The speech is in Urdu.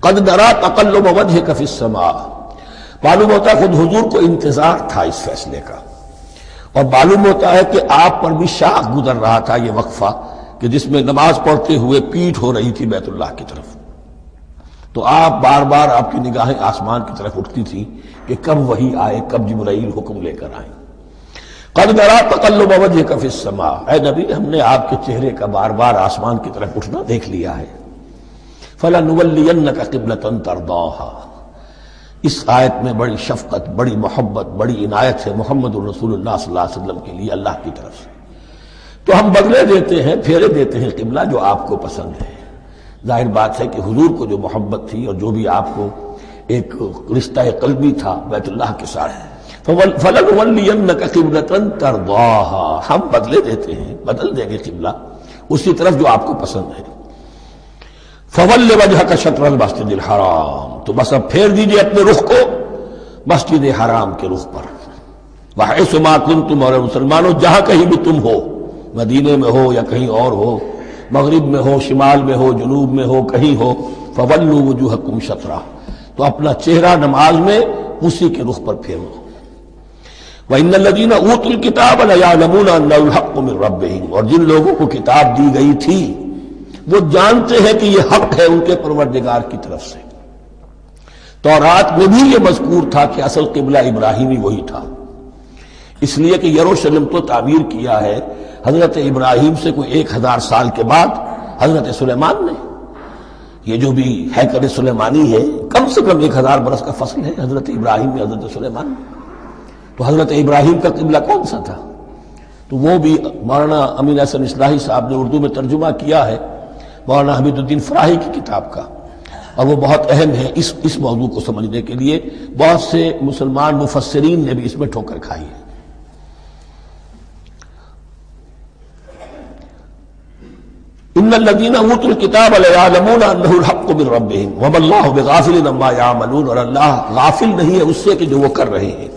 قد نرا تقلب وجهك فی السماء، معلوم ہوتا ہے خود حضور کو انتظار تھا اس فیصلے کا، اور معلوم ہوتا ہے کہ آپ پر بھی شاخ گزر رہا تھا یہ وقفہ کہ جس میں نماز پڑھتے ہوئے پیٹھ ہو رہی تھی بیت اللہ کی طرف، تو آپ بار بار آپ کی نگاہیں آسمان کی طرف اٹھتی تھی کہ کب وحی آئے، کب جبرائیل حکم لے کر آئیں۔ قد نرا تقلب وجهك فی السماء، اے نبی ہم نے آپ کے چہرے کا بار بار آسمان کی طرف اٹھنا دیکھ لیا ہے۔ فَلَنُوَلِّيَنَّكَ قِبْلَةً تَرْضَاهَا، اس آیت میں بڑی شفقت، بڑی محبت، بڑی عنایت ہے محمد الرسول اللہ صلی اللہ علیہ وسلم کے لیے اللہ کی طرف سے، تو ہم بدلے دیتے ہیں، پھیرے دیتے ہیں قبلہ جو آپ کو پسند ہے۔ ظاہر بات ہے کہ حضور کو جو محبت تھی اور جو بھی آپ کو ایک رشتہ قلبی تھا بیت اللہ کے ساتھ، فَلَنُوَلِّيَنَّكَ قِبْلَةً تَرْضَاهَا، ہم بدلے دیتے ہیں، بدل دیں گے قبلہ اسی طرف جو آپ کو پسند ہے۔ فَوَلِّ وَجْهَكَ شَطْرَ الْمَسْجِدِ الْحَرَامِ، تو بس اب پھیر دیجئے اپنے رخ کو مسجد حرام کے رخ پر۔ وَحَيْثُ مَا كُنْتُمْ، اور مسلمانوں جہاں کہیں بھی تم ہو، مدینے میں ہو یا کہیں اور ہو، مغرب میں ہو، شمال میں ہو، جنوب میں ہو، کہیں ہو، فَوَلُّوا وُجُوهَكُمْ شَطْرَهُ، تو اپنا چہرہ نماز میں اسی کے رخ پر پھیرو۔ وَإِنَّ الَّذِينَ أُوتُوا الْكِتَابَ لَيَعْلَمُونَ أَنَّهُ الْحَقُّ مِنْ رَبِّهِمْ، اور جن لوگوں کو کتاب دی گئی تھی وہ جانتے ہیں کہ یہ حق ہے ان کے پروردگار کی طرف سے۔ تورات میں بھی یہ مذکور تھا کہ اصل قبلہ ابراہیمی وہی تھا، اس لیے کہ یروشلم تو تعمیر کیا ہے حضرت ابراہیم سے کوئی 1000 سال کے بعد حضرت سلیمان نے۔ یہ جو بھی ہیکل سلیمانی ہے کم سے کم 1000 برس کا فصل ہے حضرت ابراہیم میں حضرت سلیمان میں۔ تو حضرت ابراہیم کا قبلہ کون سا تھا؟ تو وہ بھی مولانا امین احسن اصلاحی صاحب نے اردو میں ترجمہ کیا ہے مولانا حمید الدین فراہی کی کتاب کا، اور وہ بہت اہم ہے اس موضوع کو سمجھنے کے لیے۔ بہت سے مسلمان مفسرین نے بھی اس میں ٹھوکر کھائی ہے۔ ان الذين اوتوا الكتاب ليعلمون انه الحق من ربهم وما الله بغافل عما يعملون، اور اللہ غافل نہیں ہے اس سے کہ جو وہ کر رہے ہیں۔